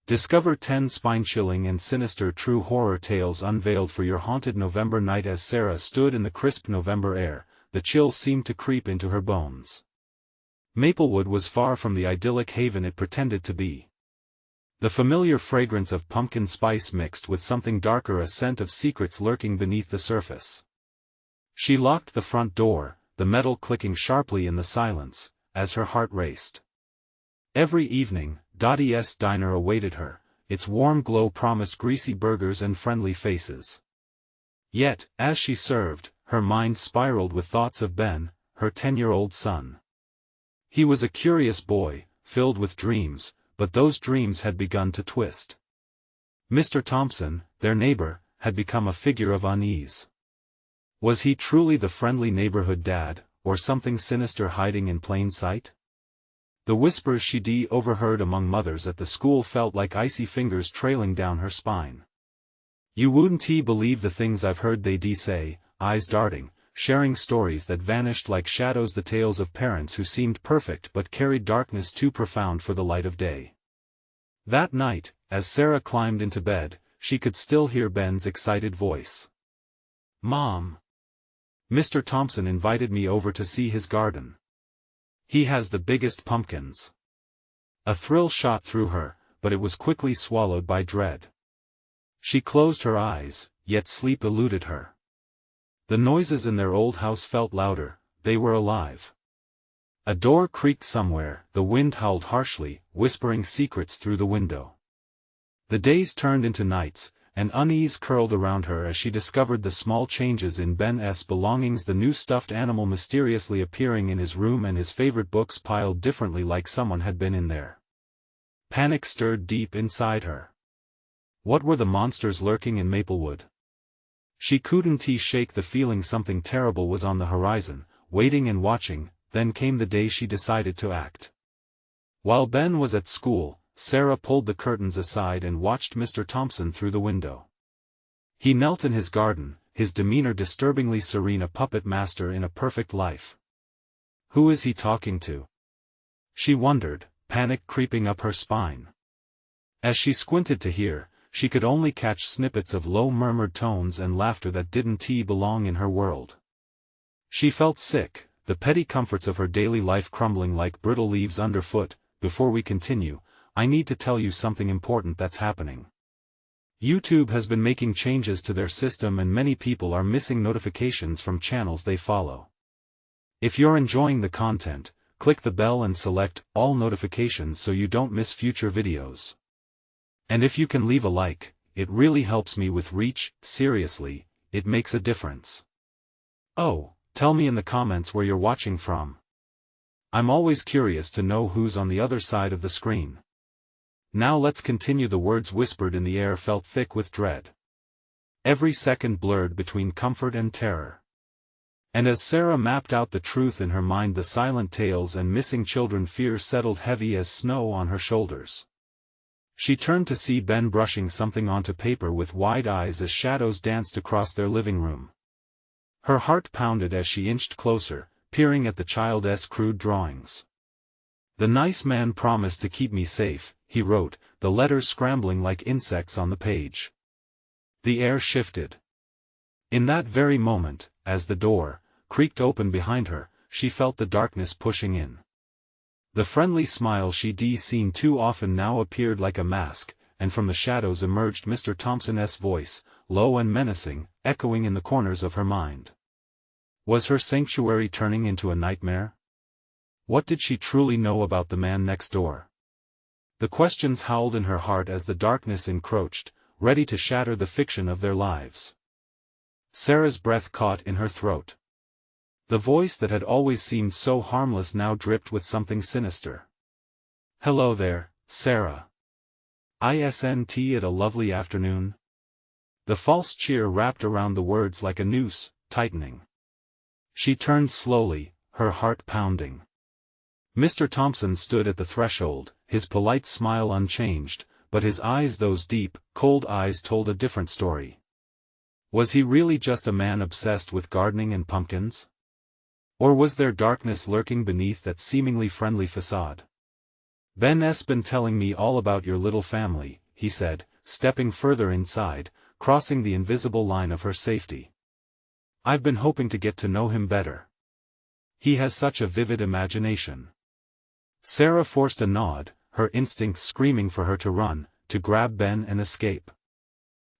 Discover 10 spine-chilling and sinister true horror tales unveiled for your haunted November night. As Sarah stood in the crisp November air, the chill seemed to creep into her bones. Maplewood was far from the idyllic haven it pretended to be. The familiar fragrance of pumpkin spice mixed with something darker, a scent of secrets lurking beneath the surface. She locked the front door, the metal clicking sharply in the silence, as her heart raced. Every evening, Dottie's diner awaited her, its warm glow promised greasy burgers and friendly faces. Yet, as she served, her mind spiraled with thoughts of Ben, her 10-year-old son. He was a curious boy, filled with dreams, but those dreams had begun to twist. Mr. Thompson, their neighbor, had become a figure of unease. Was he truly the friendly neighborhood dad, or something sinister hiding in plain sight? The whispers she'd overheard among mothers at the school felt like icy fingers trailing down her spine. "You wouldn't believe the things I've heard they'd say," eyes darting, sharing stories that vanished like shadows, the tales of parents who seemed perfect but carried darkness too profound for the light of day. That night, as Sarah climbed into bed, she could still hear Ben's excited voice. "Mom. Mr. Thompson invited me over to see his garden. He has the biggest pumpkins." A thrill shot through her, but it was quickly swallowed by dread. She closed her eyes, yet sleep eluded her. The noises in their old house felt louder, they were alive. A door creaked somewhere, the wind howled harshly, whispering secrets through the window. The days turned into nights, and unease curled around her as she discovered the small changes in Ben's belongings, the new stuffed animal mysteriously appearing in his room and his favorite books piled differently like someone had been in there. Panic stirred deep inside her. What were the monsters lurking in Maplewood? She couldn't shake the feeling something terrible was on the horizon, waiting and watching. Then came the day she decided to act. While Ben was at school, Sarah pulled the curtains aside and watched Mr. Thompson through the window. He knelt in his garden, his demeanor disturbingly serene, a puppet master in a perfect life. Who is he talking to? She wondered, panic creeping up her spine. As she squinted to hear, she could only catch snippets of low murmured tones and laughter that didn't belong in her world. She felt sick, the petty comforts of her daily life crumbling like brittle leaves underfoot. Before we continue, I need to tell you something important that's happening. YouTube has been making changes to their system and many people are missing notifications from channels they follow. If you're enjoying the content, click the bell and select all notifications so you don't miss future videos. And if you can leave a like, it really helps me with reach. Seriously, it makes a difference. Oh, tell me in the comments where you're watching from. I'm always curious to know who's on the other side of the screen. Now let's continue. The words whispered in the air felt thick with dread. Every second blurred between comfort and terror. And as Sarah mapped out the truth in her mind, the silent tales and missing children, fear settled heavy as snow on her shoulders. She turned to see Ben brushing something onto paper with wide eyes as shadows danced across their living room. Her heart pounded as she inched closer, peering at the child's crude drawings. "The nice man promised to keep me safe," he wrote, the letters scrambling like insects on the page. The air shifted. In that very moment, as the door creaked open behind her, she felt the darkness pushing in. The friendly smile she'd seen too often now appeared like a mask, and from the shadows emerged Mr. Thompson's voice, low and menacing, echoing in the corners of her mind. Was her sanctuary turning into a nightmare? What did she truly know about the man next door? The questions howled in her heart as the darkness encroached, ready to shatter the fiction of their lives. Sarah's breath caught in her throat. The voice that had always seemed so harmless now dripped with something sinister. "Hello there, Sarah. Isn't it a lovely afternoon?" The false cheer wrapped around the words like a noose, tightening. She turned slowly, her heart pounding. Mr. Thompson stood at the threshold, his polite smile unchanged, but his eyes, those deep, cold eyes, told a different story. Was he really just a man obsessed with gardening and pumpkins? Or was there darkness lurking beneath that seemingly friendly facade? "Ben's been telling me all about your little family," he said, stepping further inside, crossing the invisible line of her safety. "I've been hoping to get to know him better. He has such a vivid imagination." Sarah forced a nod, her instincts screaming for her to run, to grab Ben and escape.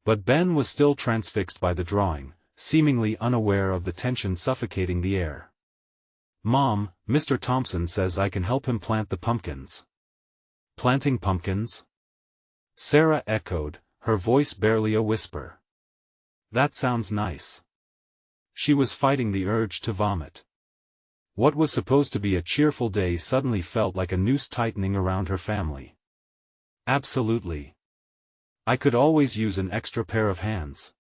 But Ben was still transfixed by the drawing, seemingly unaware of the tension suffocating the air. "Mom, Mr. Thompson says I can help him plant the pumpkins." "Planting pumpkins?" Sarah echoed, her voice barely a whisper. "That sounds nice." She was fighting the urge to vomit. What was supposed to be a cheerful day suddenly felt like a noose tightening around her family. "Absolutely. I could always use an extra pair of hands.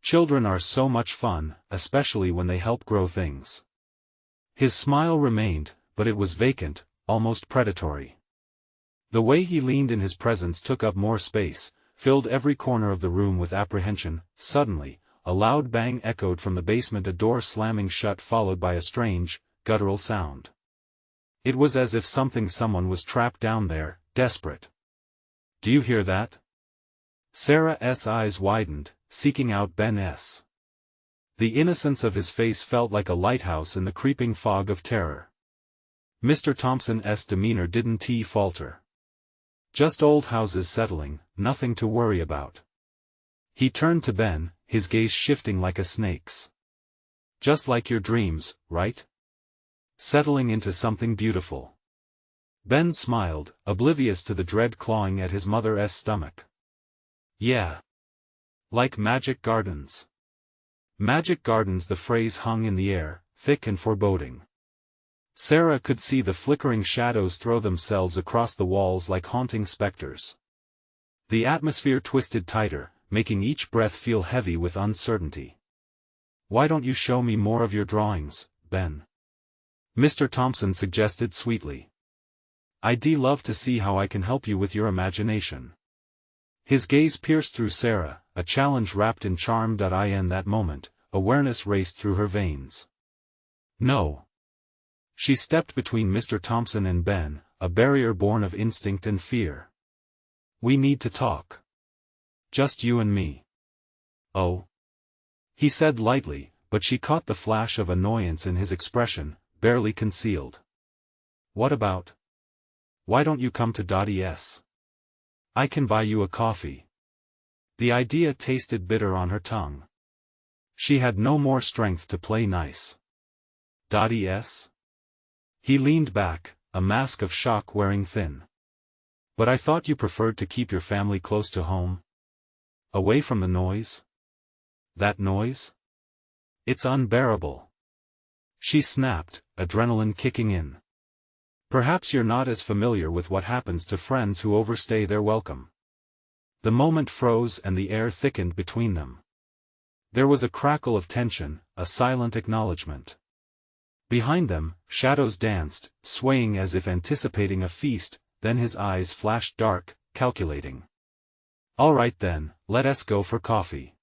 Children are so much fun, especially when they help grow things." His smile remained, but it was vacant, almost predatory. The way he leaned in his presence took up more space, filled every corner of the room with apprehension. Suddenly, a loud bang echoed from the basement, a door slamming shut followed by a strange, guttural sound. It was as if someone was trapped down there, desperate. "Do you hear that?" Sarah's eyes widened, seeking out Ben's. The innocence of his face felt like a lighthouse in the creeping fog of terror. Mr. Thompson's demeanor didn't falter. "Just old houses settling, nothing to worry about." He turned to Ben, his gaze shifting like a snake's. "Just like your dreams, right? Settling into something beautiful." Ben smiled, oblivious to the dread clawing at his mother's stomach. "Yeah. Like Magic Gardens." Magic Gardens, the phrase hung in the air, thick and foreboding. Sarah could see the flickering shadows throw themselves across the walls like haunting specters. The atmosphere twisted tighter, making each breath feel heavy with uncertainty. "Why don't you show me more of your drawings, Ben?" Mr. Thompson suggested sweetly. "I'd love to see how I can help you with your imagination." His gaze pierced through Sarah, a challenge wrapped in charm. In that moment, awareness raced through her veins. "No." She stepped between Mr. Thompson and Ben, a barrier born of instinct and fear. "We need to talk. Just you and me." "Oh?" he said lightly, but she caught the flash of annoyance in his expression, barely concealed. "What about? Why don't you come to Dottie's? I can buy you a coffee." The idea tasted bitter on her tongue. She had no more strength to play nice. "Dottie's?" He leaned back, a mask of shock wearing thin. "But I thought you preferred to keep your family close to home? Away from the noise? That noise? It's unbearable." She snapped, adrenaline kicking in. "Perhaps you're not as familiar with what happens to friends who overstay their welcome." The moment froze and the air thickened between them. There was a crackle of tension, a silent acknowledgement. Behind them, shadows danced, swaying as if anticipating a feast. Then his eyes flashed dark, calculating. "All right then, let us go for coffee."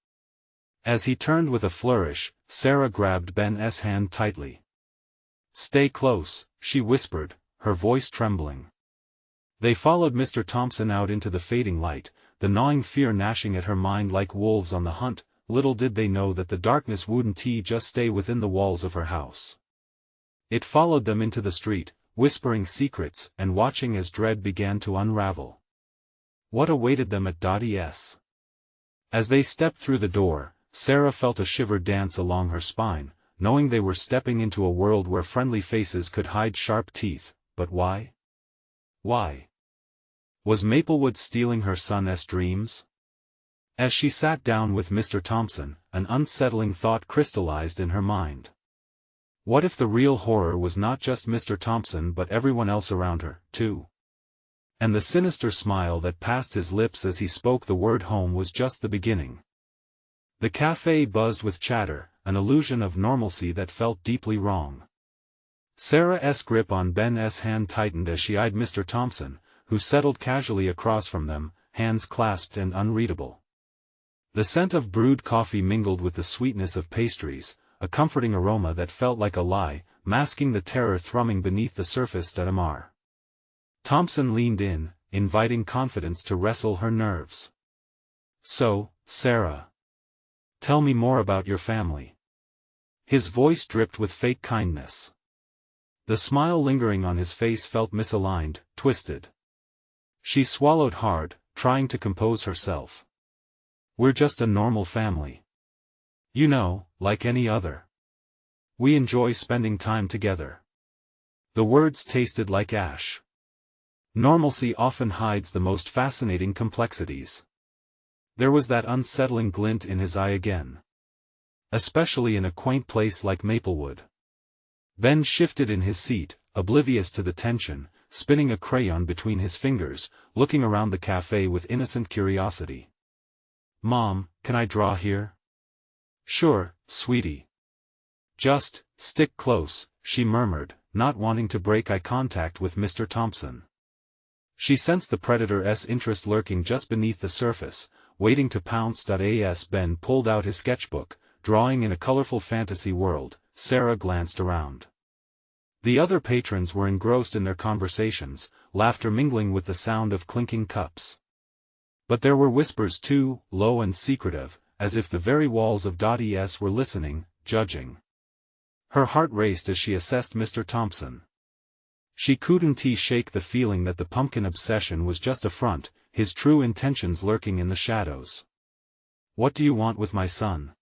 As he turned with a flourish, Sarah grabbed Ben's hand tightly. "Stay close," she whispered, her voice trembling. They followed Mr. Thompson out into the fading light, the gnawing fear gnashing at her mind like wolves on the hunt. Little did they know that the darkness wouldn't just stay within the walls of her house. It followed them into the street, whispering secrets and watching as dread began to unravel. What awaited them at Dottie's? As they stepped through the door, Sarah felt a shiver dance along her spine, knowing they were stepping into a world where friendly faces could hide sharp teeth. But why? Why? Was Maplewood stealing her son's dreams? As she sat down with Mr. Thompson, an unsettling thought crystallized in her mind. What if the real horror was not just Mr. Thompson but everyone else around her, too? And the sinister smile that passed his lips as he spoke the word home was just the beginning. The cafe buzzed with chatter, an illusion of normalcy that felt deeply wrong. Sarah's grip on Ben's hand tightened as she eyed Mr. Thompson, who settled casually across from them, hands clasped and unreadable. The scent of brewed coffee mingled with the sweetness of pastries, a comforting aroma that felt like a lie, masking the terror thrumming beneath the surface. Thompson leaned in, inviting confidence to wrestle her nerves. "So, Sarah. Tell me more about your family." His voice dripped with fake kindness. The smile lingering on his face felt misaligned, twisted. She swallowed hard, trying to compose herself. "We're just a normal family. You know, like any other. We enjoy spending time together." The words tasted like ash. Normalcy often hides the most fascinating complexities. There was that unsettling glint in his eye again. Especially in a quaint place like Maplewood. Ben shifted in his seat, oblivious to the tension, spinning a crayon between his fingers, looking around the cafe with innocent curiosity. "Mom, can I draw here?" "Sure, sweetie. Just, stick close," she murmured, not wanting to break eye contact with Mr. Thompson. She sensed the predator's interest lurking just beneath the surface, waiting to pounce. As Ben pulled out his sketchbook, drawing in a colorful fantasy world, Sarah glanced around. The other patrons were engrossed in their conversations, laughter mingling with the sound of clinking cups. But there were whispers too, low and secretive, as if the very walls of .es were listening, judging. Her heart raced as she assessed Mr. Thompson. She couldn't shake the feeling that the pumpkin obsession was just a front, his true intentions lurking in the shadows. "What do you want with my son?"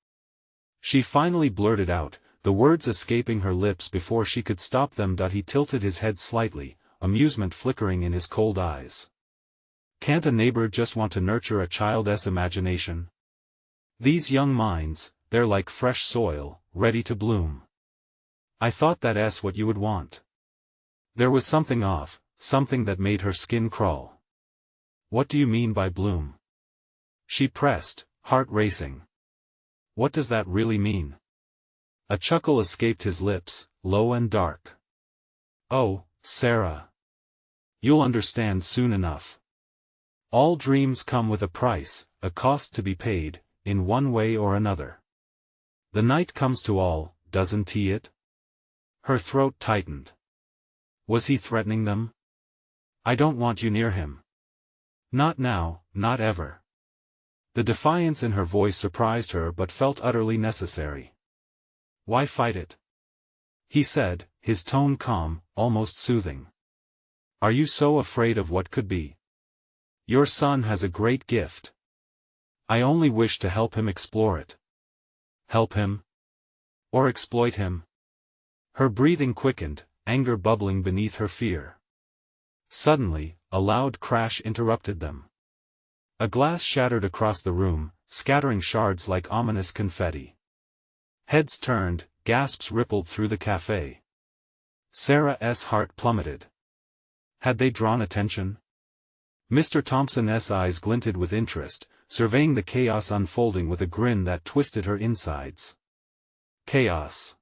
She finally blurted out, the words escaping her lips before she could stop them. He tilted his head slightly, amusement flickering in his cold eyes. "Can't a neighbor just want to nurture a child's imagination? These young minds, they're like fresh soil, ready to bloom. I thought that's what you would want." There was something off, something that made her skin crawl. "What do you mean by bloom?" She pressed, heart racing. "What does that really mean?" A chuckle escaped his lips, low and dark. "Oh, Sarah. You'll understand soon enough. All dreams come with a price, a cost to be paid, in one way or another. The night comes to all, doesn't it?" Her throat tightened. Was he threatening them? "I don't want you near him. Not now, not ever." The defiance in her voice surprised her but felt utterly necessary. "Why fight it?" he said, his tone calm, almost soothing. "Are you so afraid of what could be? Your son has a great gift. I only wish to help him explore it." Help him? Or exploit him? Her breathing quickened, anger bubbling beneath her fear. Suddenly, a loud crash interrupted them. A glass shattered across the room, scattering shards like ominous confetti. Heads turned, gasps rippled through the cafe. Sarah's heart plummeted. Had they drawn attention? Mr. Thompson's eyes glinted with interest, surveying the chaos unfolding with a grin that twisted her insides. Chaos.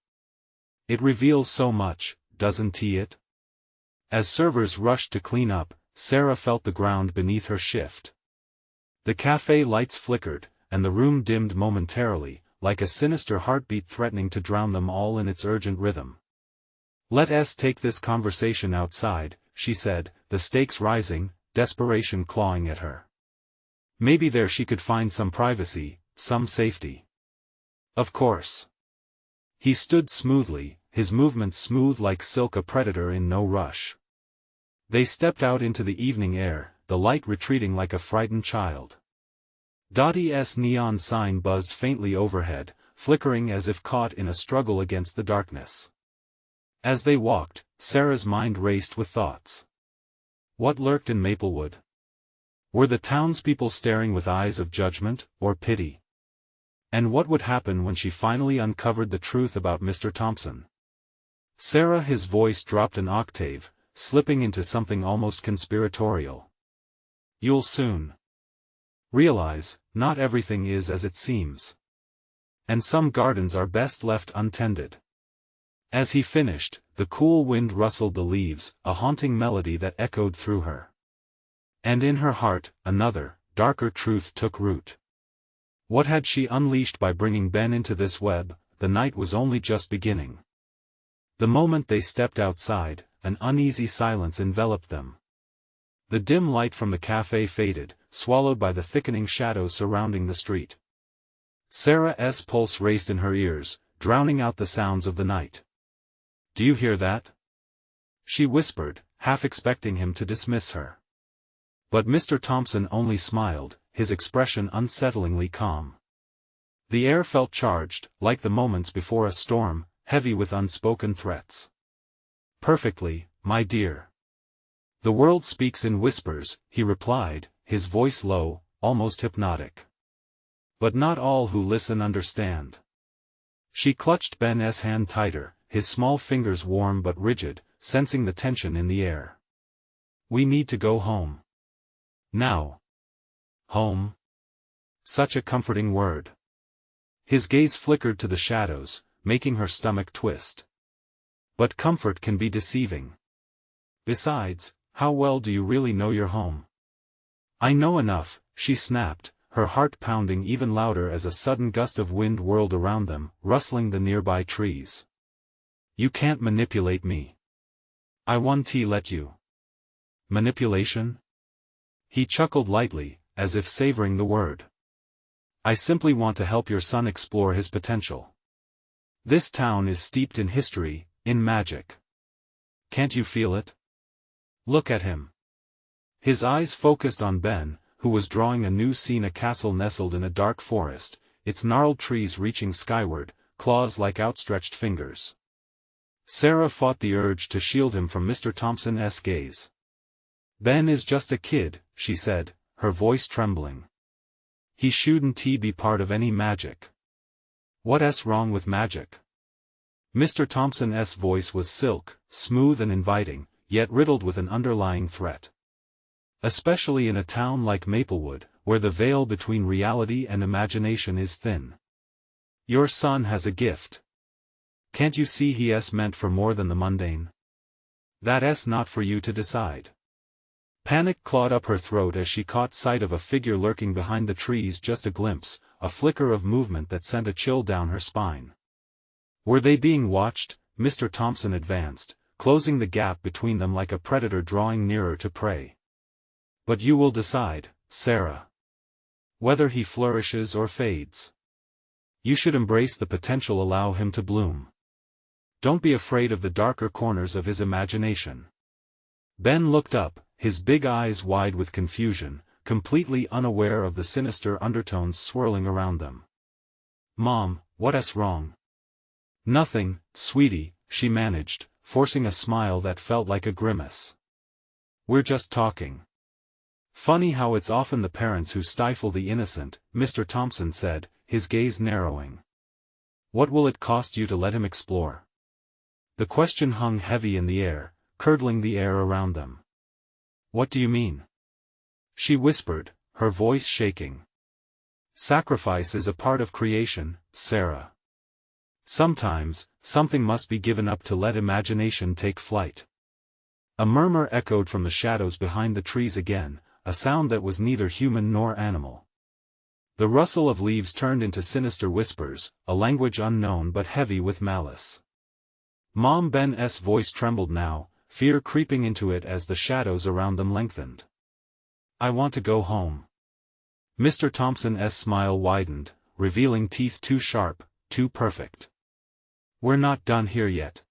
It reveals so much, doesn't it? As servers rushed to clean up, Sarah felt the ground beneath her shift. The cafe lights flickered, and the room dimmed momentarily, like a sinister heartbeat threatening to drown them all in its urgent rhythm. "Let's take this conversation outside," she said, the stakes rising, desperation clawing at her. Maybe there she could find some privacy, some safety. Of course. He stood smoothly, his movements smooth like silk, a predator in no rush. They stepped out into the evening air, the light retreating like a frightened child. .es neon sign buzzed faintly overhead, flickering as if caught in a struggle against the darkness. As they walked, Sarah's mind raced with thoughts. What lurked in Maplewood? Were the townspeople staring with eyes of judgment, or pity? And what would happen when she finally uncovered the truth about Mr. Thompson? "Sarah," his voice dropped an octave, slipping into something almost conspiratorial. "You'll soon realize, not everything is as it seems. And some gardens are best left untended." As he finished, the cool wind rustled the leaves, a haunting melody that echoed through her. And in her heart, another, darker truth took root. What had she unleashed by bringing Ben into this web? The night was only just beginning. The moment they stepped outside, an uneasy silence enveloped them. The dim light from the cafe faded, swallowed by the thickening shadows surrounding the street. Sarah's pulse raced in her ears, drowning out the sounds of the night. "Do you hear that?" she whispered, half expecting him to dismiss her. But Mr. Thompson only smiled, his expression unsettlingly calm. The air felt charged, like the moments before a storm, heavy with unspoken threats. "Perfectly, my dear. The world speaks in whispers," he replied, his voice low, almost hypnotic. "But not all who listen understand." She clutched Ben's hand tighter, his small fingers warm but rigid, sensing the tension in the air. "We need to go home. Now." Home? Such a comforting word. His gaze flickered to the shadows, making her stomach twist. But comfort can be deceiving. Besides, how well do you really know your home? "I know enough," she snapped, her heart pounding even louder as a sudden gust of wind whirled around them, rustling the nearby trees. "You can't manipulate me. I won't let you." "Manipulation?" He chuckled lightly, as if savoring the word. "I simply want to help your son explore his potential. This town is steeped in history, in magic. Can't you feel it? Look at him." His eyes focused on Ben, who was drawing a new scene: a castle nestled in a dark forest, its gnarled trees reaching skyward, claws like outstretched fingers. Sarah fought the urge to shield him from Mr. Thompson's gaze. "Ben is just a kid," she said, her voice trembling. "He shouldn't be part of any magic." "What's wrong with magic?" Mr. Thompson's voice was silk, smooth and inviting, yet riddled with an underlying threat. "Especially in a town like Maplewood, where the veil between reality and imagination is thin. Your son has a gift. Can't you see he's meant for more than the mundane? That's not for you to decide." Panic clawed up her throat as she caught sight of a figure lurking behind the trees, just a glimpse, a flicker of movement that sent a chill down her spine. Were they being watched? Mr. Thompson advanced, closing the gap between them like a predator drawing nearer to prey. "But you will decide, Sarah. Whether he flourishes or fades. You should embrace the potential, allow him to bloom. Don't be afraid of the darker corners of his imagination." Ben looked up, his big eyes wide with confusion, completely unaware of the sinister undertones swirling around them. "Mom, what's wrong?" "Nothing, sweetie," she managed, forcing a smile that felt like a grimace. "We're just talking." "Funny how it's often the parents who stifle the innocent," Mr. Thompson said, his gaze narrowing. "What will it cost you to let him explore?" The question hung heavy in the air, curdling the air around them. "What do you mean?" she whispered, her voice shaking. "Sacrifice is a part of creation, Sarah. Sometimes, something must be given up to let imagination take flight." A murmur echoed from the shadows behind the trees again, a sound that was neither human nor animal. The rustle of leaves turned into sinister whispers, a language unknown but heavy with malice. Ben's voice trembled now, fear creeping into it as the shadows around them lengthened. "I want to go home." Mr. Thompson's smile widened, revealing teeth too sharp, too perfect. "We're not done here yet."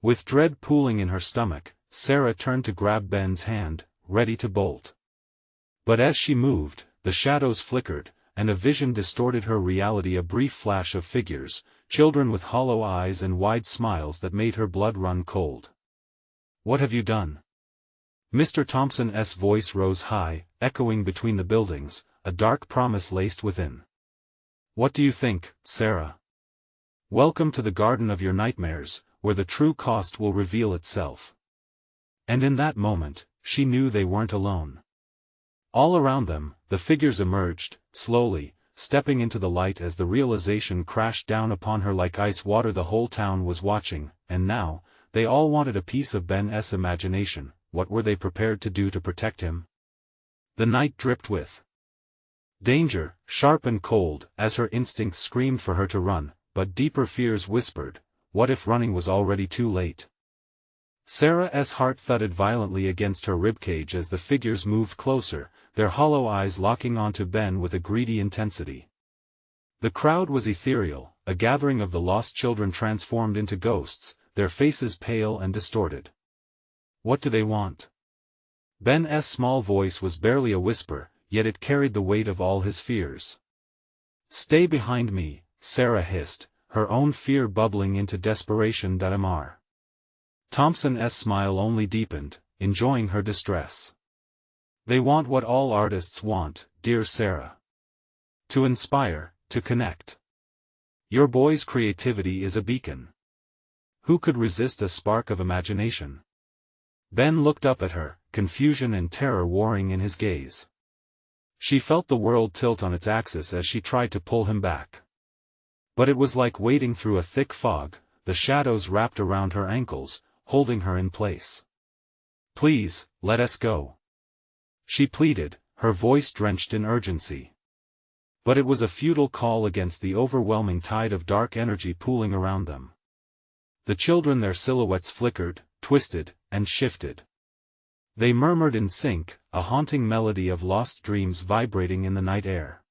With dread pooling in her stomach, Sarah turned to grab Ben's hand, ready to bolt. But as she moved, the shadows flickered, and a vision distorted her reality: a brief flash of figures, children with hollow eyes and wide smiles that made her blood run cold. "What have you done?" Mr. Thompson's voice rose high, echoing between the buildings, a dark promise laced within. "What do you think, Sarah? Welcome to the garden of your nightmares, where the true cost will reveal itself." And in that moment, she knew they weren't alone. All around them, the figures emerged, slowly, stepping into the light as the realization crashed down upon her like ice water. The whole town was watching, and now, they all wanted a piece of Ben's imagination. What were they prepared to do to protect him? The night dripped with danger, sharp and cold, as her instincts screamed for her to run, but deeper fears whispered, what if running was already too late? Sarah's heart thudded violently against her ribcage as the figures moved closer, their hollow eyes locking onto Ben with a greedy intensity. The crowd was ethereal, a gathering of the lost children transformed into ghosts, their faces pale and distorted. What do they want? Ben's small voice was barely a whisper, yet it carried the weight of all his fears. Stay behind me, Sarah hissed, her own fear bubbling into desperation. Mr. Thompson's smile only deepened, enjoying her distress. They want what all artists want, dear Sarah. To inspire, to connect. Your boy's creativity is a beacon. Who could resist a spark of imagination? Ben looked up at her, confusion and terror warring in his gaze. She felt the world tilt on its axis as she tried to pull him back. But it was like wading through a thick fog, the shadows wrapped around her ankles, holding her in place. Please, let us go. She pleaded, her voice drenched in urgency. But it was a futile call against the overwhelming tide of dark energy pooling around them. The children, their silhouettes flickered, twisted, and shifted. They murmured in sync, a haunting melody of lost dreams vibrating in the night air.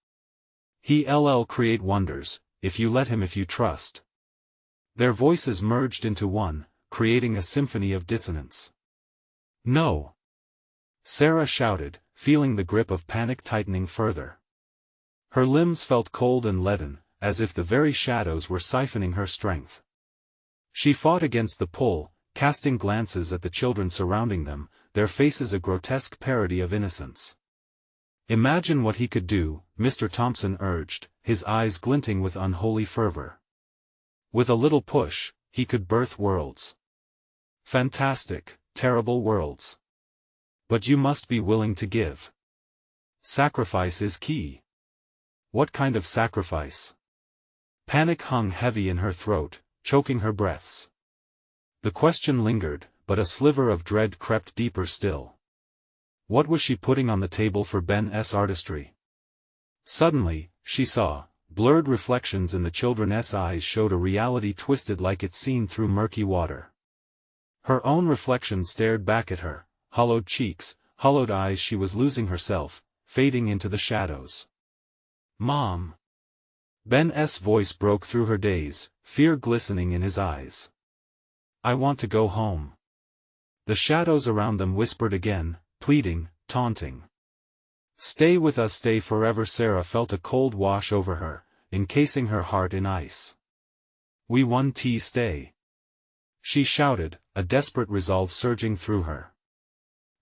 He'll create wonders, if you let him, if you trust. Their voices merged into one, creating a symphony of dissonance. No! Sarah shouted, feeling the grip of panic tightening further. Her limbs felt cold and leaden, as if the very shadows were siphoning her strength. She fought against the pull, casting glances at the children surrounding them, their faces a grotesque parody of innocence. Imagine what he could do, Mr. Thompson urged, his eyes glinting with unholy fervor. With a little push, he could birth worlds. Fantastic, terrible worlds. But you must be willing to give. Sacrifice is key. What kind of sacrifice? Panic hung heavy in her throat, choking her breaths. The question lingered, but a sliver of dread crept deeper still. What was she putting on the table for Ben's artistry? Suddenly, she saw, blurred reflections in the children's eyes showed a reality twisted like it's seen through murky water. Her own reflection stared back at her, hollowed cheeks, hollowed eyes. She was losing herself, fading into the shadows. Mom! Ben's voice broke through her daze, fear glistening in his eyes. I want to go home. The shadows around them whispered again, pleading, taunting. Stay with us, stay forever. Sarah felt a cold wash over her, encasing her heart in ice. We want to stay. She shouted, a desperate resolve surging through her.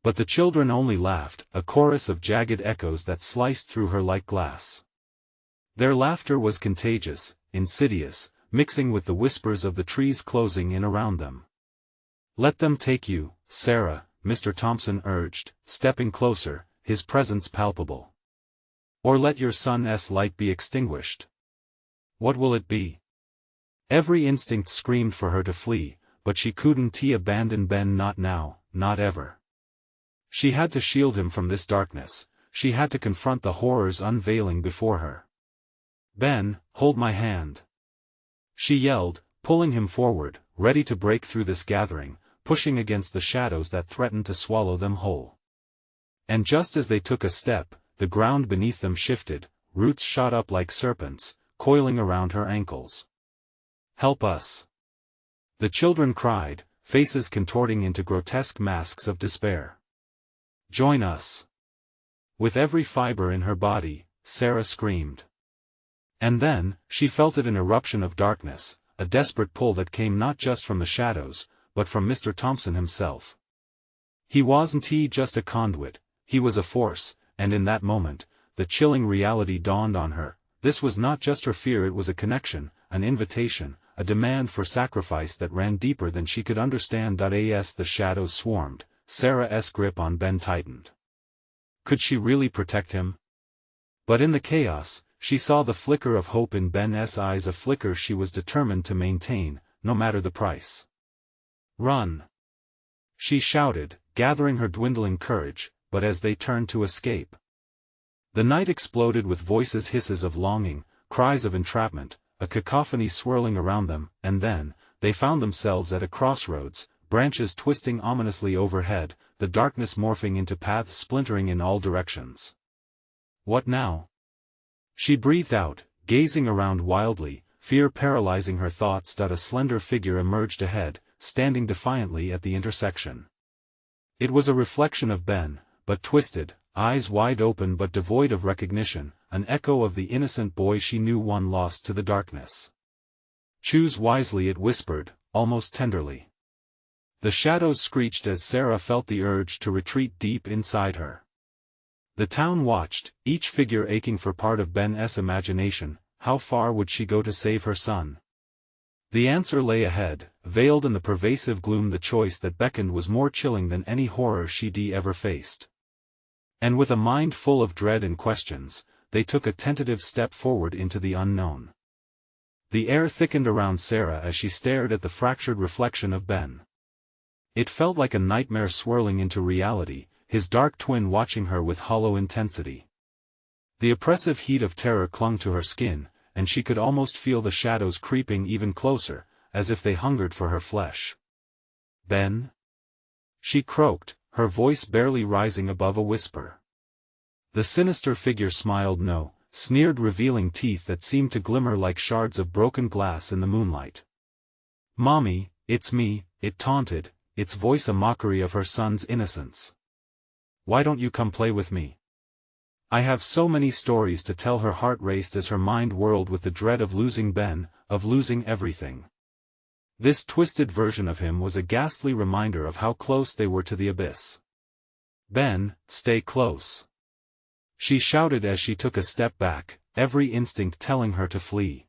But the children only laughed, a chorus of jagged echoes that sliced through her like glass. Their laughter was contagious, insidious, mixing with the whispers of the trees closing in around them. Let them take you, Sarah, Mr. Thompson urged, stepping closer, his presence palpable. Or let your son's light be extinguished. What will it be? Every instinct screamed for her to flee, but she couldn't abandon Ben, not now, not ever. She had to shield him from this darkness, she had to confront the horrors unveiling before her. Ben, hold my hand. She yelled, pulling him forward, ready to break through this gathering, pushing against the shadows that threatened to swallow them whole. And just as they took a step, the ground beneath them shifted, roots shot up like serpents, coiling around her ankles. Help us! The children cried, faces contorting into grotesque masks of despair. Join us! With every fiber in her body, Sarah screamed. And then, she felt it, an eruption of darkness, a desperate pull that came not just from the shadows, but from Mr. Thompson himself. He wasn't just a conduit, he was a force, and in that moment, the chilling reality dawned on her. This was not just her fear, it was a connection, an invitation, a demand for sacrifice that ran deeper than she could understand. As the shadows swarmed, Sarah's grip on Ben tightened. Could she really protect him? But in the chaos, she saw the flicker of hope in Ben's eyes, a flicker she was determined to maintain, no matter the price. Run! She shouted, gathering her dwindling courage, but as they turned to escape, the night exploded with voices, hisses of longing, cries of entrapment, a cacophony swirling around them, and then, they found themselves at a crossroads, branches twisting ominously overhead, the darkness morphing into paths splintering in all directions. What now? She breathed out, gazing around wildly, fear paralyzing her thoughts. A slender figure emerged ahead, standing defiantly at the intersection. It was a reflection of Ben, but twisted, eyes wide open but devoid of recognition, an echo of the innocent boy she knew, one lost to the darkness. "Choose wisely," it whispered, almost tenderly. The shadows screeched as Sarah felt the urge to retreat deep inside her. The town watched, each figure aching for part of Ben's imagination. How far would she go to save her son? The answer lay ahead, veiled in the pervasive gloom. The choice that beckoned was more chilling than any horror she'd ever faced. And with a mind full of dread and questions, they took a tentative step forward into the unknown. The air thickened around Sarah as she stared at the fractured reflection of Ben. It felt like a nightmare swirling into reality, his dark twin watching her with hollow intensity. The oppressive heat of terror clung to her skin, and she could almost feel the shadows creeping even closer, as if they hungered for her flesh. "Ben?" she croaked, her voice barely rising above a whisper. The sinister figure smiled, no, sneered, revealing teeth that seemed to glimmer like shards of broken glass in the moonlight. "Mommy, it's me," it taunted, its voice a mockery of her son's innocence. "Why don't you come play with me? I have so many stories to tell." Her heart raced as her mind whirled with the dread of losing Ben, of losing everything. This twisted version of him was a ghastly reminder of how close they were to the abyss. "Ben, stay close," she shouted as she took a step back, every instinct telling her to flee.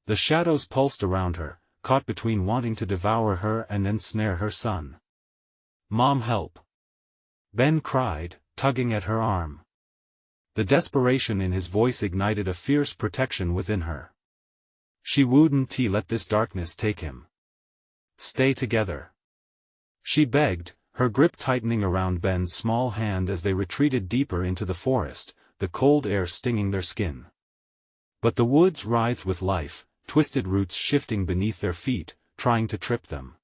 The shadows pulsed around her, caught between wanting to devour her and ensnare her son. "Mom, help!" Ben cried, tugging at her arm. The desperation in his voice ignited a fierce protection within her. She wouldn't let this darkness take him. "Stay together," she begged, her grip tightening around Ben's small hand as they retreated deeper into the forest, the cold air stinging their skin. But the woods writhed with life, twisted roots shifting beneath their feet, trying to trip them.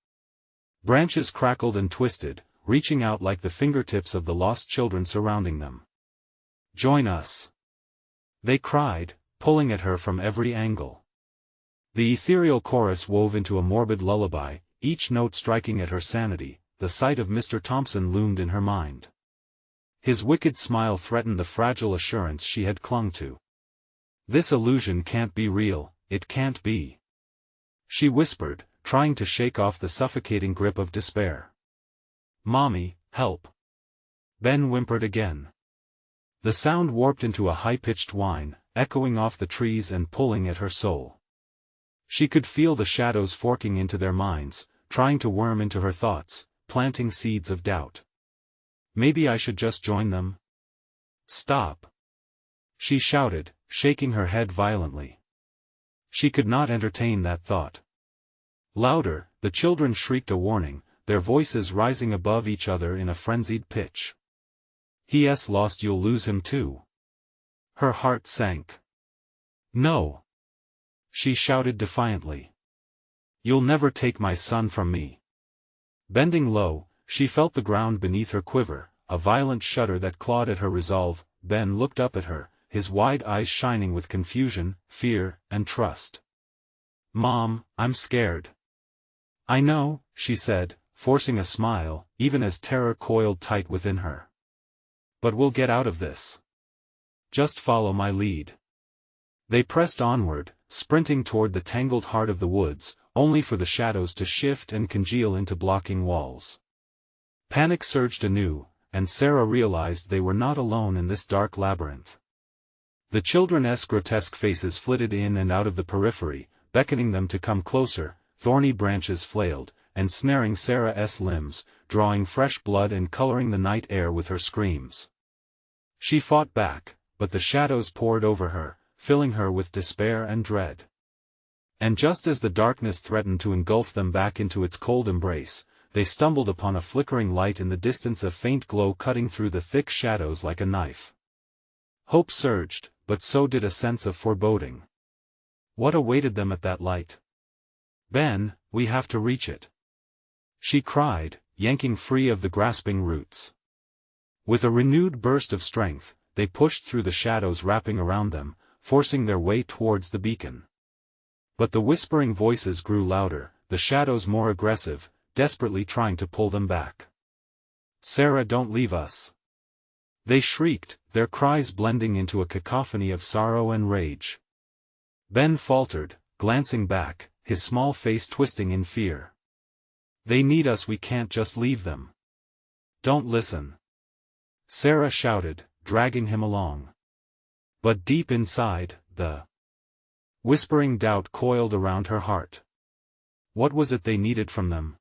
Branches crackled and twisted, reaching out like the fingertips of the lost children surrounding them. "Join us," they cried, pulling at her from every angle. The ethereal chorus wove into a morbid lullaby, each note striking at her sanity. The sight of Mr. Thompson loomed in her mind. His wicked smile threatened the fragile assurance she had clung to. "This illusion can't be real, it can't be," she whispered, trying to shake off the suffocating grip of despair. "Mommy, help!" Ben whimpered again. The sound warped into a high-pitched whine, echoing off the trees and pulling at her soul. She could feel the shadows forking into their minds, trying to worm into her thoughts, planting seeds of doubt. "Maybe I should just join them?" "Stop!" she shouted, shaking her head violently. She could not entertain that thought. Louder, the children shrieked a warning, their voices rising above each other in a frenzied pitch. "He's lost, you'll lose him too." Her heart sank. "No!" she shouted defiantly. "You'll never take my son from me." Bending low, she felt the ground beneath her quiver, a violent shudder that clawed at her resolve. Ben looked up at her, his wide eyes shining with confusion, fear, and trust. "Mom, I'm scared." "I know," she said, forcing a smile, even as terror coiled tight within her. "But we'll get out of this. Just follow my lead." They pressed onward, sprinting toward the tangled heart of the woods, only for the shadows to shift and congeal into blocking walls. Panic surged anew, and Sarah realized they were not alone in this dark labyrinth. The children's grotesque faces flitted in and out of the periphery, beckoning them to come closer. Thorny branches flailed, ensnaring Sarah's limbs, drawing fresh blood and coloring the night air with her screams. She fought back, but the shadows poured over her, filling her with despair and dread. And just as the darkness threatened to engulf them back into its cold embrace, they stumbled upon a flickering light in the distance, a faint glow cutting through the thick shadows like a knife. Hope surged, but so did a sense of foreboding. What awaited them at that light? "Ben, we have to reach it," she cried, yanking free of the grasping roots. With a renewed burst of strength, they pushed through the shadows wrapping around them, forcing their way towards the beacon. But the whispering voices grew louder, the shadows more aggressive, desperately trying to pull them back. "Sarah, don't leave us!" they shrieked, their cries blending into a cacophony of sorrow and rage. Ben faltered, glancing back, his small face twisting in fear. "They need us, we can't just leave them." "Don't listen!" Sarah shouted, dragging him along. But deep inside, the whispering doubt coiled around her heart. What was it they needed from them?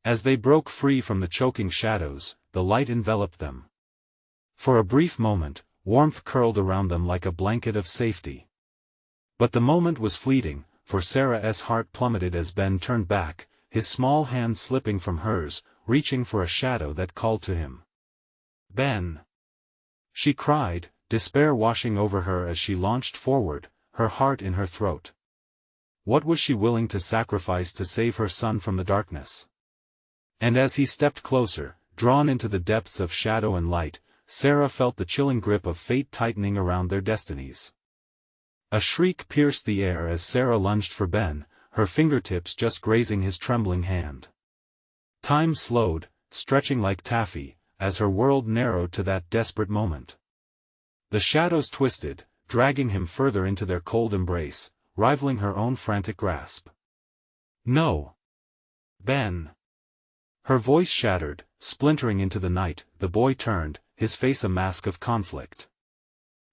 As they broke free from the choking shadows, the light enveloped them. For a brief moment, warmth curled around them like a blanket of safety. But the moment was fleeting, for Sarah's heart plummeted as Ben turned back, his small hand slipping from hers, reaching for a shadow that called to him. "Ben!" she cried, despair washing over her as she launched forward, her heart in her throat. What was she willing to sacrifice to save her son from the darkness? And as he stepped closer, drawn into the depths of shadow and light, Sarah felt the chilling grip of fate tightening around their destinies. A shriek pierced the air as Sarah lunged for Ben, her fingertips just grazing his trembling hand. Time slowed, stretching like taffy, as her world narrowed to that desperate moment. The shadows twisted, dragging him further into their cold embrace, rivaling her own frantic grasp. "No! Ben!" Her voice shattered, splintering into the night. The boy turned, his face a mask of conflict.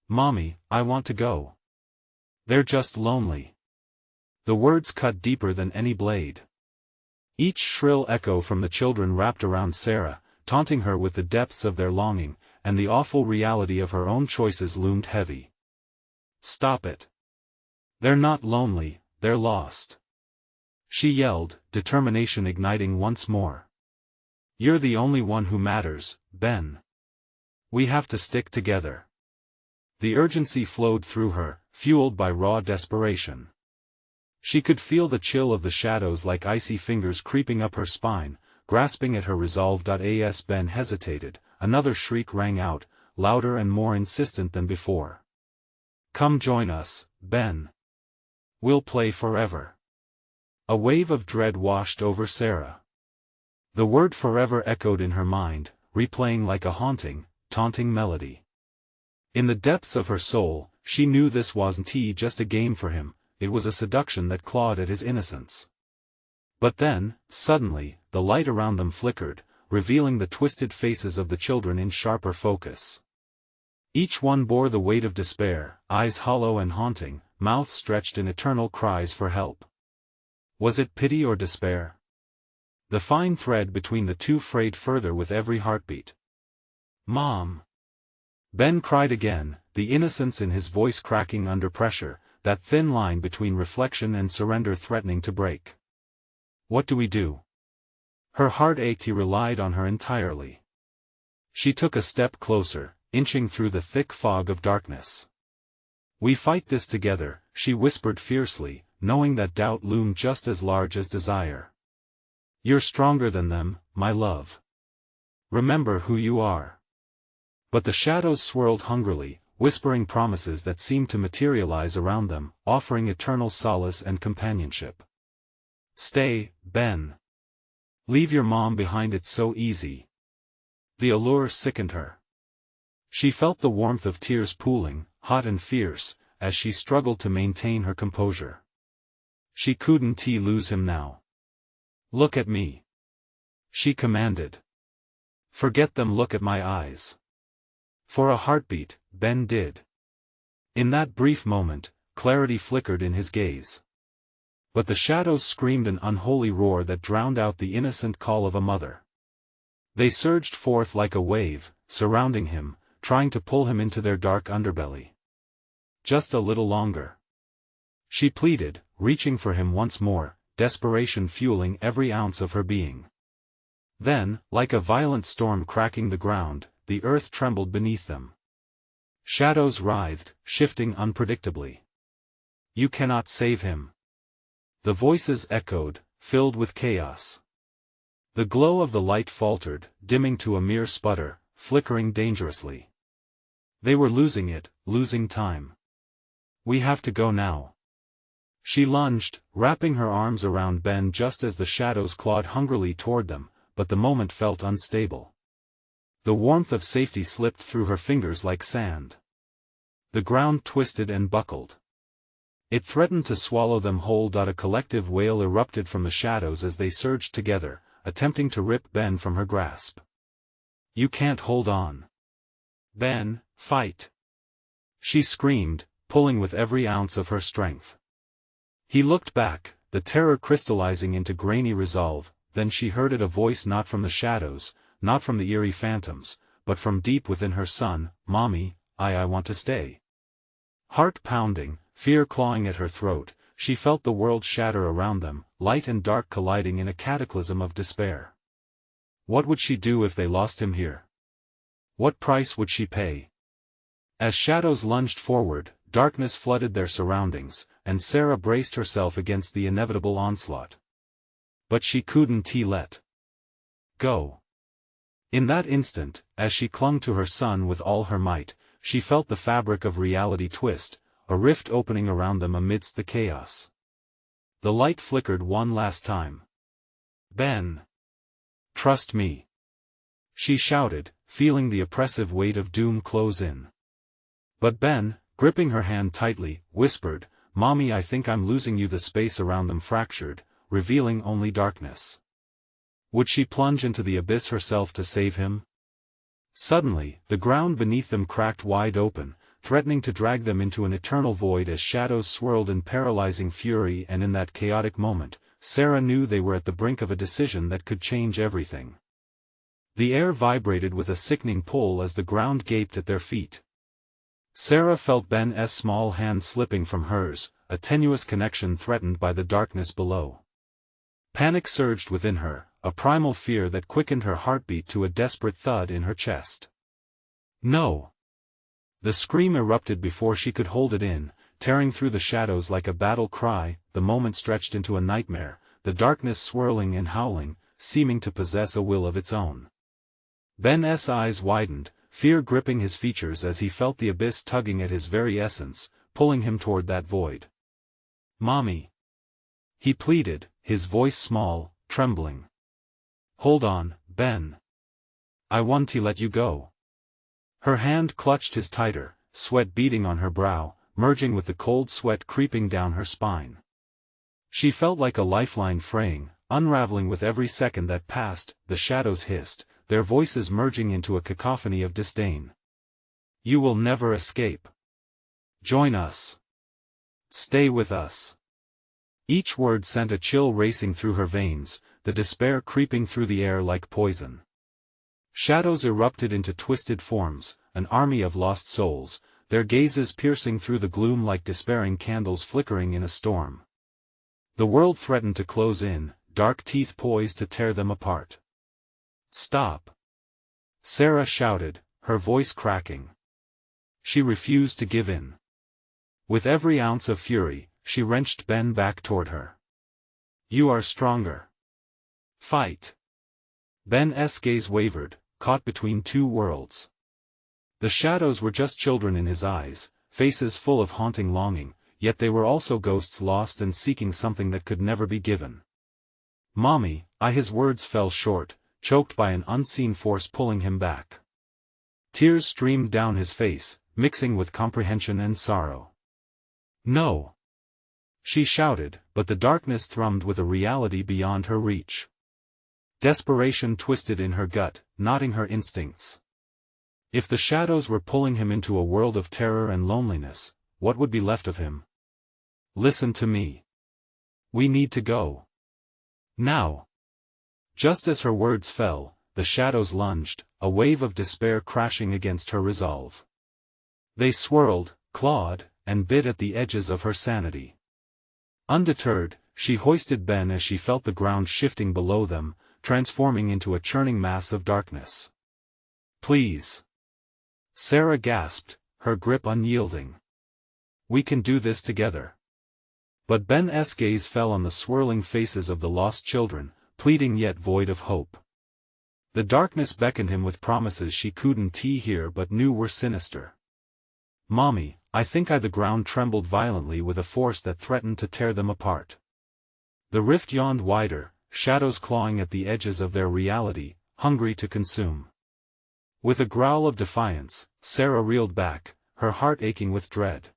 "Mommy, I want to go. They're just lonely." The words cut deeper than any blade. Each shrill echo from the children wrapped around Sarah, taunting her with the depths of their longing, and the awful reality of her own choices loomed heavy. "Stop it. They're not lonely, they're lost," she yelled, determination igniting once more. "You're the only one who matters, Ben. We have to stick together." The urgency flowed through her, fueled by raw desperation. She could feel the chill of the shadows like icy fingers creeping up her spine, grasping at her resolve. As Ben hesitated, another shriek rang out, louder and more insistent than before. "Come join us, Ben. We'll play forever." A wave of dread washed over Sarah. The word forever echoed in her mind, replaying like a haunting, taunting melody. In the depths of her soul, she knew this wasn't just a game for him, it was a seduction that clawed at his innocence. But then, suddenly, the light around them flickered, revealing the twisted faces of the children in sharper focus. Each one bore the weight of despair, eyes hollow and haunting, mouths stretched in eternal cries for help. Was it pity or despair? The fine thread between the two frayed further with every heartbeat. "Mom!" Ben cried again, the innocence in his voice cracking under pressure, that thin line between reflection and surrender threatening to break. "What do we do?" Her heart ached. He relied on her entirely. She took a step closer, inching through the thick fog of darkness. "We fight this together," she whispered fiercely, knowing that doubt loomed just as large as desire. "You're stronger than them, my love. Remember who you are." But the shadows swirled hungrily, whispering promises that seemed to materialize around them, offering eternal solace and companionship. "Stay, Ben. Leave your mom behind, it's so easy." The allure sickened her. She felt the warmth of tears pooling, hot and fierce, as she struggled to maintain her composure. She couldn't lose him now. "Look at me," she commanded. "Forget them, look at my eyes." For a heartbeat, Ben did. In that brief moment, clarity flickered in his gaze. But the shadows screamed an unholy roar that drowned out the innocent call of a mother. They surged forth like a wave, surrounding him, trying to pull him into their dark underbelly. "Just a little longer," she pleaded, reaching for him once more, desperation fueling every ounce of her being. Then, like a violent storm cracking the ground, the earth trembled beneath them. Shadows writhed, shifting unpredictably. "You cannot save him." The voices echoed, filled with chaos. The glow of the light faltered, dimming to a mere sputter, flickering dangerously. They were losing it, losing time. We have to go now. She lunged, wrapping her arms around Ben just as the shadows clawed hungrily toward them, but the moment felt unstable. The warmth of safety slipped through her fingers like sand. The ground twisted and buckled. It threatened to swallow them whole. A collective wail erupted from the shadows as they surged together, attempting to rip Ben from her grasp. You can't hold on. Ben, fight! She screamed, pulling with every ounce of her strength. He looked back, the terror crystallizing into grainy resolve. Then she heard it, a voice not from the shadows, not from the eerie phantoms, but from deep within her son. Mommy, I want to stay. Heart pounding, fear clawing at her throat, she felt the world shatter around them, light and dark colliding in a cataclysm of despair. What would she do if they lost him here? What price would she pay? As shadows lunged forward, darkness flooded their surroundings, and Sarah braced herself against the inevitable onslaught. But she couldn't let go. In that instant, as she clung to her son with all her might, she felt the fabric of reality twist, a rift opening around them amidst the chaos. The light flickered one last time. Ben! Trust me! She shouted, feeling the oppressive weight of doom close in. But Ben, gripping her hand tightly, whispered, Mommy, I think I'm losing you. The space around them fractured, revealing only darkness. Would she plunge into the abyss herself to save him? Suddenly, the ground beneath them cracked wide open, threatening to drag them into an eternal void as shadows swirled in paralyzing fury. And in that chaotic moment, Sarah knew they were at the brink of a decision that could change everything. The air vibrated with a sickening pull as the ground gaped at their feet. Sarah felt Ben's small hand slipping from hers, a tenuous connection threatened by the darkness below. Panic surged within her, a primal fear that quickened her heartbeat to a desperate thud in her chest. No! The scream erupted before she could hold it in, tearing through the shadows like a battle cry. The moment stretched into a nightmare, the darkness swirling and howling, seeming to possess a will of its own. Ben's eyes widened, fear gripping his features as he felt the abyss tugging at his very essence, pulling him toward that void. Mommy! He pleaded, his voice small, trembling. Hold on, Ben. I want to let you go. Her hand clutched his tighter, sweat beading on her brow, merging with the cold sweat creeping down her spine. She felt like a lifeline fraying, unraveling with every second that passed. The shadows hissed, their voices merging into a cacophony of disdain. You will never escape. Join us. Stay with us. Each word sent a chill racing through her veins, the despair creeping through the air like poison. Shadows erupted into twisted forms, an army of lost souls, their gazes piercing through the gloom like despairing candles flickering in a storm. The world threatened to close in, dark teeth poised to tear them apart. Stop! Sarah shouted, her voice cracking. She refused to give in. With every ounce of fury, she wrenched Ben back toward her. You are stronger. Fight! Ben's gaze wavered, caught between two worlds. The shadows were just children in his eyes, faces full of haunting longing, yet they were also ghosts lost and seeking something that could never be given. Mommy, his words fell short, choked by an unseen force pulling him back. Tears streamed down his face, mixing with comprehension and sorrow. No! She shouted, but the darkness thrummed with a reality beyond her reach. Desperation twisted in her gut, knotting her instincts. If the shadows were pulling him into a world of terror and loneliness, what would be left of him? Listen to me. We need to go. Now. Just as her words fell, the shadows lunged, a wave of despair crashing against her resolve. They swirled, clawed, and bit at the edges of her sanity. Undeterred, she hoisted Ben as she felt the ground shifting below them, transforming into a churning mass of darkness. Please. Sarah gasped, her grip unyielding. We can do this together. But Ben's gaze fell on the swirling faces of the lost children, pleading yet void of hope. The darkness beckoned him with promises she couldn't hear but knew were sinister. "Mommy, I think the ground trembled violently with a force that threatened to tear them apart." The rift yawned wider, shadows clawing at the edges of their reality, hungry to consume. With a growl of defiance, Sarah reeled back, her heart aching with dread.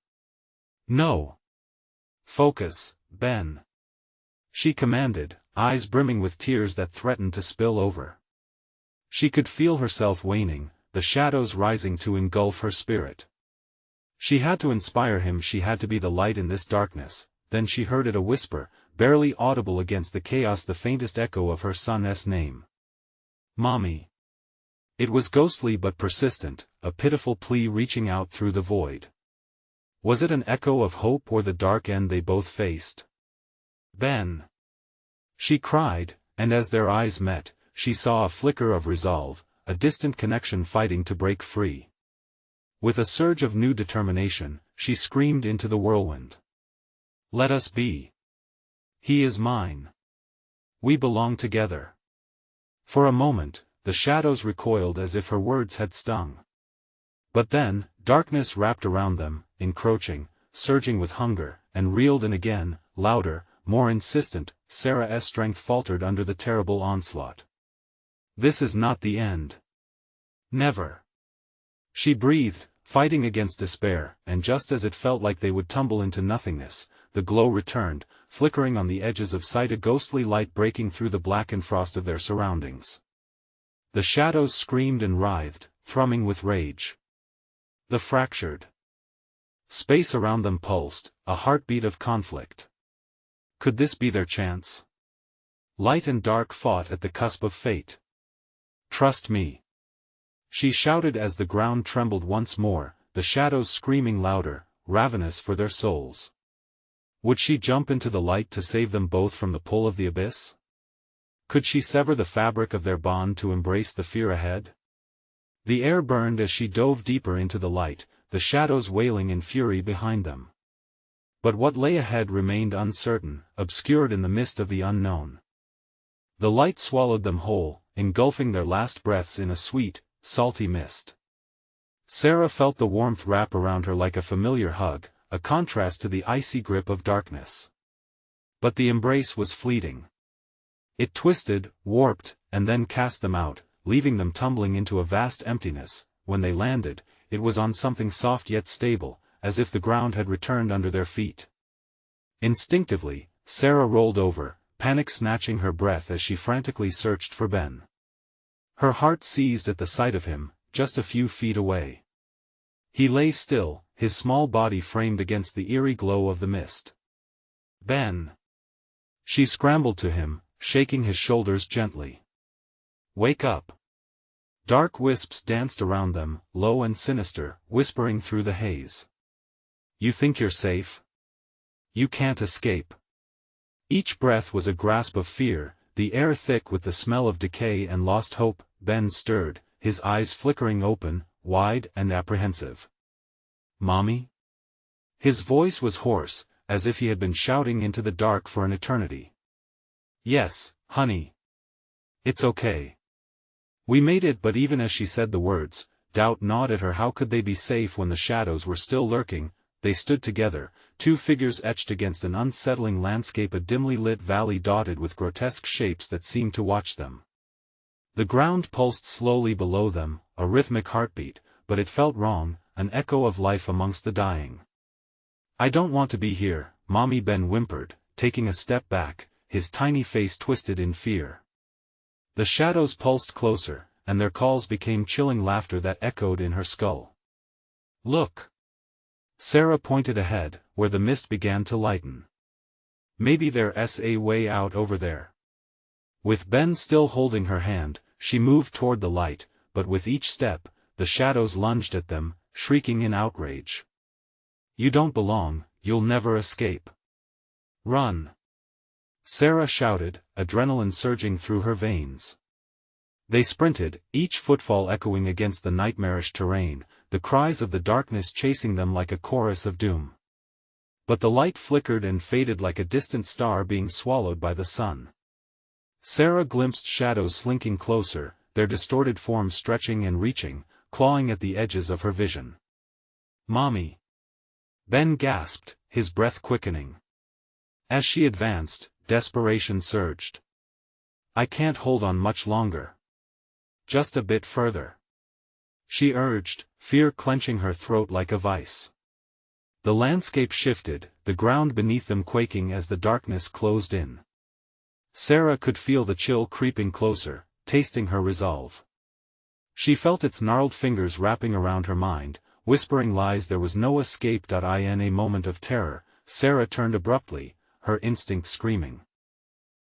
"No! Focus, Ben!" she commanded, eyes brimming with tears that threatened to spill over. She could feel herself waning, the shadows rising to engulf her spirit. She had to inspire him, she had to be the light in this darkness. Then she heard it, a whisper, barely audible against the chaos, the faintest echo of her son's name. "Mommy." It was ghostly but persistent, a pitiful plea reaching out through the void. Was it an echo of hope or the dark end they both faced? "Ben!" she cried, and as their eyes met, she saw a flicker of resolve, a distant connection fighting to break free. With a surge of new determination, she screamed into the whirlwind. "Let us be. He is mine. We belong together." For a moment, the shadows recoiled as if her words had stung. But then, darkness wrapped around them, encroaching, surging with hunger, and reeled in again, louder, more insistent. Sarah's strength faltered under the terrible onslaught. "This is not the end. Never." She breathed, fighting against despair, and just as it felt like they would tumble into nothingness, the glow returned, flickering on the edges of sight, a ghostly light breaking through the blackened frost of their surroundings. The shadows screamed and writhed, thrumming with rage. The fractured space around them pulsed, a heartbeat of conflict. Could this be their chance? Light and dark fought at the cusp of fate. "Trust me," she shouted as the ground trembled once more, the shadows screaming louder, ravenous for their souls. Would she jump into the light to save them both from the pull of the abyss? Could she sever the fabric of their bond to embrace the fear ahead? The air burned as she dove deeper into the light, the shadows wailing in fury behind them. But what lay ahead remained uncertain, obscured in the mist of the unknown. The light swallowed them whole, engulfing their last breaths in a sweet, salty mist. Sarah felt the warmth wrap around her like a familiar hug, a contrast to the icy grip of darkness. But the embrace was fleeting. It twisted, warped, and then cast them out, leaving them tumbling into a vast emptiness. When they landed, it was on something soft yet stable, as if the ground had returned under their feet. Instinctively, Sarah rolled over, panic snatching her breath as she frantically searched for Ben. Her heart seized at the sight of him, just a few feet away. He lay still, his small body framed against the eerie glow of the mist. "Ben!" She scrambled to him, shaking his shoulders gently. "Wake up!" Dark wisps danced around them, low and sinister, whispering through the haze. "You think you're safe? You can't escape." Each breath was a grasp of fear, the air thick with the smell of decay and lost hope. Ben stirred, his eyes flickering open, wide and apprehensive. "Mommy?" His voice was hoarse, as if he had been shouting into the dark for an eternity. "Yes, honey. It's okay. We made it." But even as she said the words, doubt gnawed at her. How could they be safe when the shadows were still lurking? They stood together, two figures etched against an unsettling landscape, a dimly lit valley dotted with grotesque shapes that seemed to watch them. The ground pulsed slowly below them, a rhythmic heartbeat, but it felt wrong, an echo of life amongst the dying. "I don't want to be here, Mommy," Ben whimpered, taking a step back, his tiny face twisted in fear. The shadows pulsed closer, and their calls became chilling laughter that echoed in her skull. "Look!" Sarah pointed ahead, where the mist began to lighten. "Maybe there's a way out over there." With Ben still holding her hand, she moved toward the light, but with each step, the shadows lunged at them, shrieking in outrage. "You don't belong, you'll never escape. Run!" Sarah shouted, adrenaline surging through her veins. They sprinted, each footfall echoing against the nightmarish terrain, the cries of the darkness chasing them like a chorus of doom. But the light flickered and faded like a distant star being swallowed by the sun. Sarah glimpsed shadows slinking closer, their distorted forms stretching and reaching, clawing at the edges of her vision. "Mommy!" Ben gasped, his breath quickening. As she advanced, desperation surged. "I can't hold on much longer. Just a bit further," she urged, fear clenching her throat like a vice. The landscape shifted, the ground beneath them quaking as the darkness closed in. Sarah could feel the chill creeping closer, tasting her resolve. She felt its gnarled fingers wrapping around her mind, whispering lies there was no escape. In a moment of terror, Sarah turned abruptly, her instinct screaming.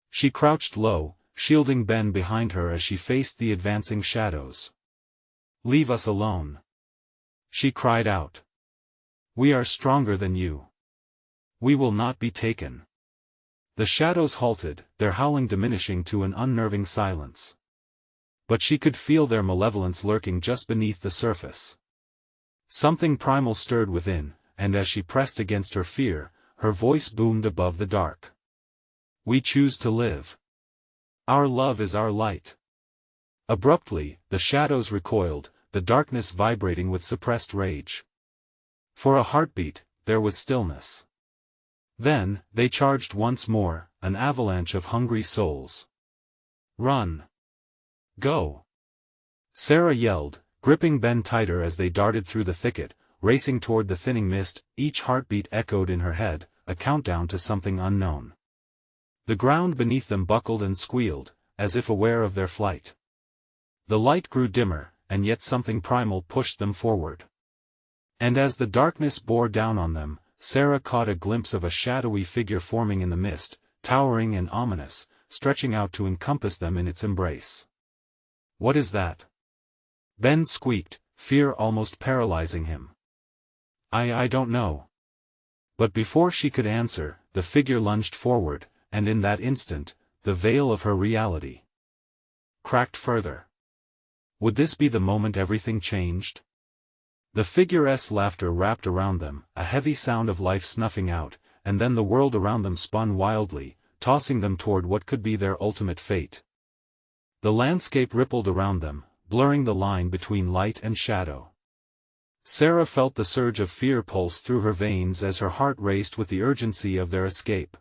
She crouched low, shielding Ben behind her as she faced the advancing shadows. "Leave us alone," she cried out. "We are stronger than you. We will not be taken." The shadows halted, their howling diminishing to an unnerving silence. But she could feel their malevolence lurking just beneath the surface. Something primal stirred within, and as she pressed against her fear, her voice boomed above the dark. "We choose to live. Our love is our light." Abruptly, the shadows recoiled, the darkness vibrating with suppressed rage. For a heartbeat, there was stillness. Then, they charged once more, an avalanche of hungry souls. "Run! Go!" Sarah yelled, gripping Ben tighter as they darted through the thicket, racing toward the thinning mist. Each heartbeat echoed in her head, a countdown to something unknown. The ground beneath them buckled and squealed, as if aware of their flight. The light grew dimmer, and yet something primal pushed them forward. And as the darkness bore down on them, Sarah caught a glimpse of a shadowy figure forming in the mist, towering and ominous, stretching out to encompass them in its embrace. "What is that?" Ben squeaked, fear almost paralyzing him. I don't know." But before she could answer, the figure lunged forward, and in that instant, the veil of her reality cracked further. Would this be the moment everything changed? The figure's laughter wrapped around them, a heavy sound of life snuffing out, and then the world around them spun wildly, tossing them toward what could be their ultimate fate. The landscape rippled around them, blurring the line between light and shadow. Sarah felt the surge of fear pulse through her veins as her heart raced with the urgency of their escape.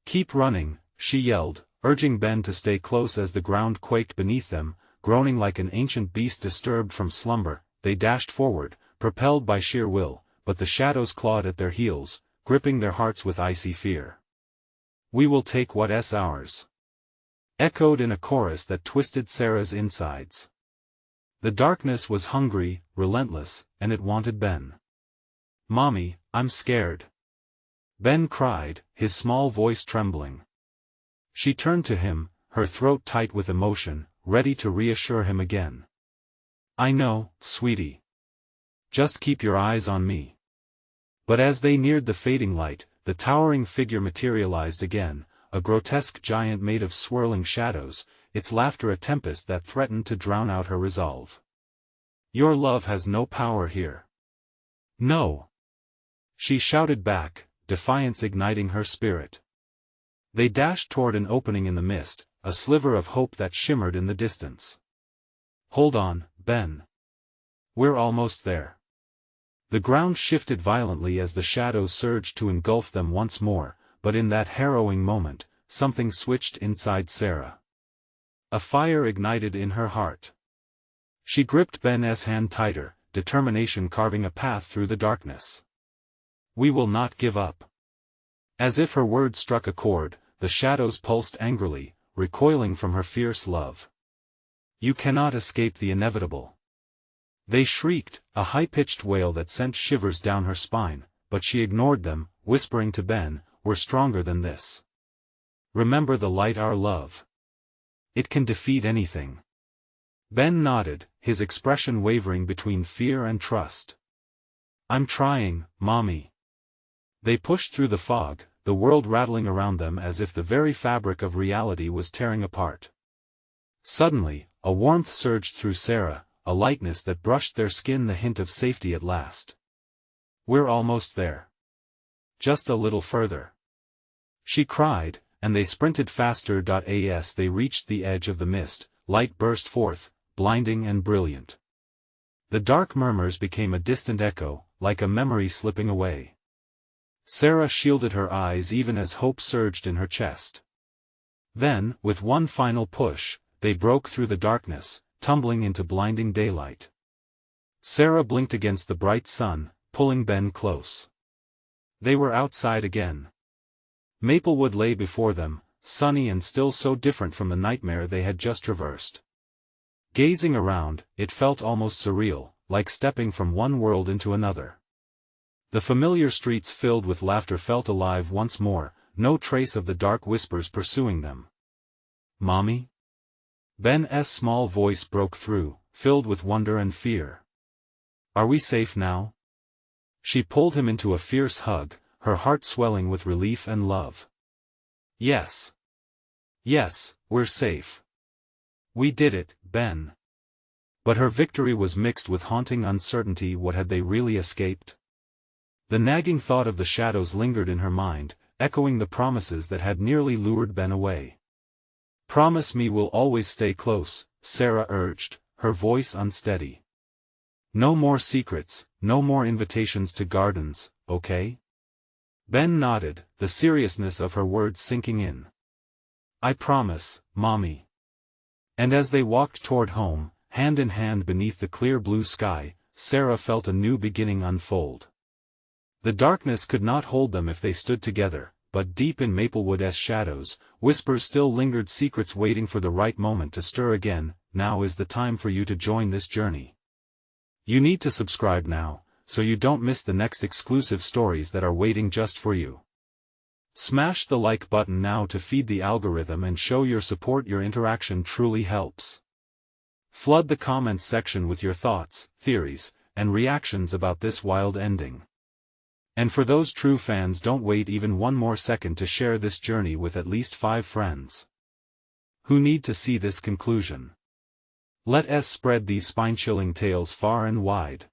"Keep running," she yelled, urging Ben to stay close as the ground quaked beneath them, groaning like an ancient beast disturbed from slumber. They dashed forward, propelled by sheer will, but the shadows clawed at their heels, gripping their hearts with icy fear. "We will take what's ours," echoed in a chorus that twisted Sarah's insides. The darkness was hungry, relentless, and it wanted Ben. "Mommy, I'm scared," Ben cried, his small voice trembling. She turned to him, her throat tight with emotion, ready to reassure him again. "I know, sweetie. Just keep your eyes on me." But as they neared the fading light, the towering figure materialized again, a grotesque giant made of swirling shadows, its laughter a tempest that threatened to drown out her resolve. "Your love has no power here." "No!" she shouted back, defiance igniting her spirit. They dashed toward an opening in the mist, a sliver of hope that shimmered in the distance. "Hold on, Ben. We're almost there." The ground shifted violently as the shadows surged to engulf them once more, but in that harrowing moment, something switched inside Sarah. A fire ignited in her heart. She gripped Ben's hand tighter, determination carving a path through the darkness. "We will not give up." As if her words struck a chord, the shadows pulsed angrily, recoiling from her fierce love. "You cannot escape the inevitable." They shrieked, a high-pitched wail that sent shivers down her spine, but she ignored them, whispering to Ben, "We're stronger than this. Remember the light, our love. It can defeat anything." Ben nodded, his expression wavering between fear and trust. "I'm trying, Mommy." They pushed through the fog, the world rattling around them as if the very fabric of reality was tearing apart. Suddenly, a warmth surged through Sarah, a lightness that brushed their skin, the hint of safety at last. "We're almost there. Just a little further," she cried, and they sprinted faster. As they reached the edge of the mist, light burst forth, blinding and brilliant. The dark murmurs became a distant echo, like a memory slipping away. Sarah shielded her eyes even as hope surged in her chest. Then, with one final push, they broke through the darkness, tumbling into blinding daylight. Sarah blinked against the bright sun, pulling Ben close. They were outside again. Maplewood lay before them, sunny and still so different from the nightmare they had just traversed. Gazing around, it felt almost surreal, like stepping from one world into another. The familiar streets filled with laughter felt alive once more, no trace of the dark whispers pursuing them. "Mommy?" Ben's small voice broke through, filled with wonder and fear. "Are we safe now?" She pulled him into a fierce hug, her heart swelling with relief and love. "Yes. Yes, we're safe. We did it, Ben." But her victory was mixed with haunting uncertainty. What had they really escaped? The nagging thought of the shadows lingered in her mind, echoing the promises that had nearly lured Ben away. "Promise me we'll always stay close," Sarah urged, her voice unsteady. "No more secrets, no more invitations to gardens, okay?" Ben nodded, the seriousness of her words sinking in. "I promise, Mommy." And as they walked toward home, hand in hand beneath the clear blue sky, Sarah felt a new beginning unfold. The darkness could not hold them if they stood together, but deep in Maplewood's shadows, whispers still lingered, secrets waiting for the right moment to stir again. Now is the time for you to join this journey. You need to subscribe now, so you don't miss the next exclusive stories that are waiting just for you. Smash the like button now to feed the algorithm and show your support. Your interaction truly helps. Flood the comments section with your thoughts, theories, and reactions about this wild ending. And for those true fans, don't wait even one more second to share this journey with at least 5 friends who need to see this conclusion. Let us spread these spine-chilling tales far and wide.